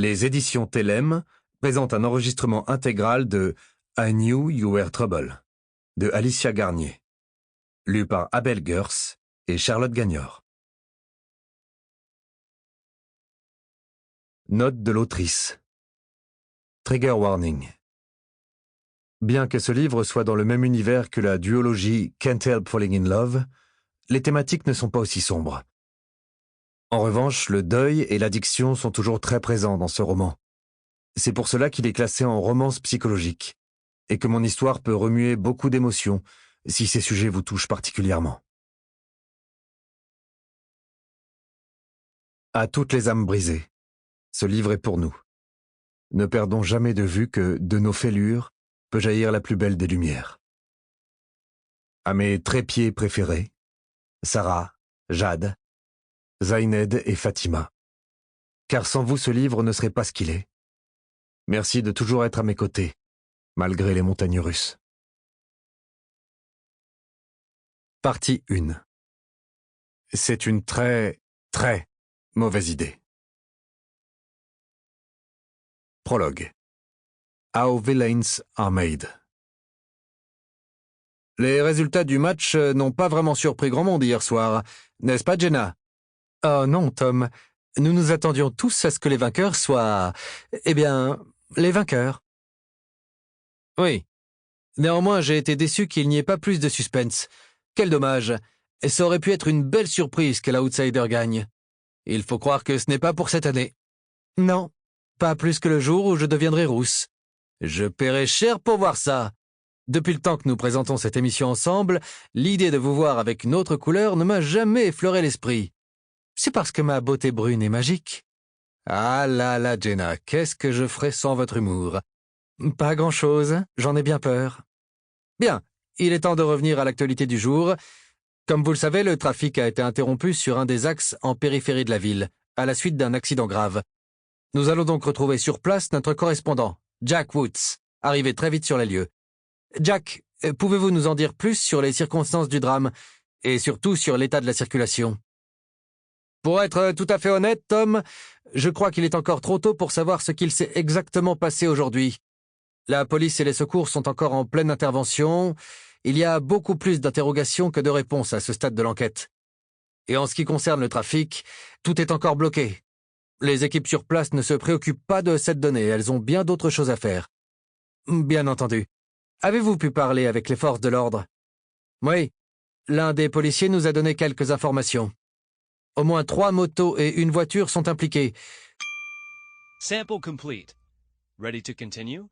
Les éditions Télème présentent un enregistrement intégral de I Knew You Were Trouble de Alicia Garnier, lu par Abel Gers et Charlotte Gagnor. Note de l'autrice. Trigger warning. Bien que ce livre soit dans le même univers que la duologie Can't Help Falling in Love, les thématiques ne sont pas aussi sombres. En revanche, le deuil et l'addiction sont toujours très présents dans ce roman. C'est pour cela qu'il est classé en romance psychologique, et que mon histoire peut remuer beaucoup d'émotions si ces sujets vous touchent particulièrement. À toutes les âmes brisées, ce livre est pour nous. Ne perdons jamais de vue que, de nos fêlures, peut jaillir la plus belle des lumières. À mes trépieds préférés, Sarah, Jade, Zained et Fatima. Car sans vous, ce livre ne serait pas ce qu'il est. Merci de toujours être à mes côtés, malgré les montagnes russes. Partie 1. C'est une très, très mauvaise idée. Prologue. How Villains Are Made. Les résultats du match n'ont pas vraiment surpris grand monde hier soir, n'est-ce pas, Jenna? Oh non, Tom. Nous nous attendions tous à ce que les vainqueurs soient... Eh bien, les vainqueurs. Oui. Néanmoins, j'ai été déçu qu'il n'y ait pas plus de suspense. Quel dommage. Et ça aurait pu être une belle surprise que l'outsider gagne. Il faut croire que ce n'est pas pour cette année. Non, pas plus que le jour où je deviendrai rousse. Je paierai cher pour voir ça. Depuis le temps que nous présentons cette émission ensemble, l'idée de vous voir avec une autre couleur ne m'a jamais effleuré l'esprit. C'est parce que ma beauté brune est magique. Ah là là, Jenna, qu'est-ce que je ferais sans votre humour? Pas grand-chose, j'en ai bien peur. Bien, il est temps de revenir à l'actualité du jour. Comme vous le savez, le trafic a été interrompu sur un des axes en périphérie de la ville, à la suite d'un accident grave. Nous allons donc retrouver sur place notre correspondant, Jack Woods, arrivé très vite sur les lieux. Jack, pouvez-vous nous en dire plus sur les circonstances du drame, et surtout sur l'état de la circulation? Pour être tout à fait honnête, Tom, je crois qu'il est encore trop tôt pour savoir ce qu'il s'est exactement passé aujourd'hui. La police et les secours sont encore en pleine intervention. Il y a beaucoup plus d'interrogations que de réponses à ce stade de l'enquête. Et en ce qui concerne le trafic, tout est encore bloqué. Les équipes sur place ne se préoccupent pas de cette donnée, elles ont bien d'autres choses à faire. Bien entendu. Avez-vous pu parler avec les forces de l'ordre? Oui. L'un des policiers nous a donné quelques informations. Au moins 3 motos et une voiture sont impliquées. Sample complete. Ready to continue?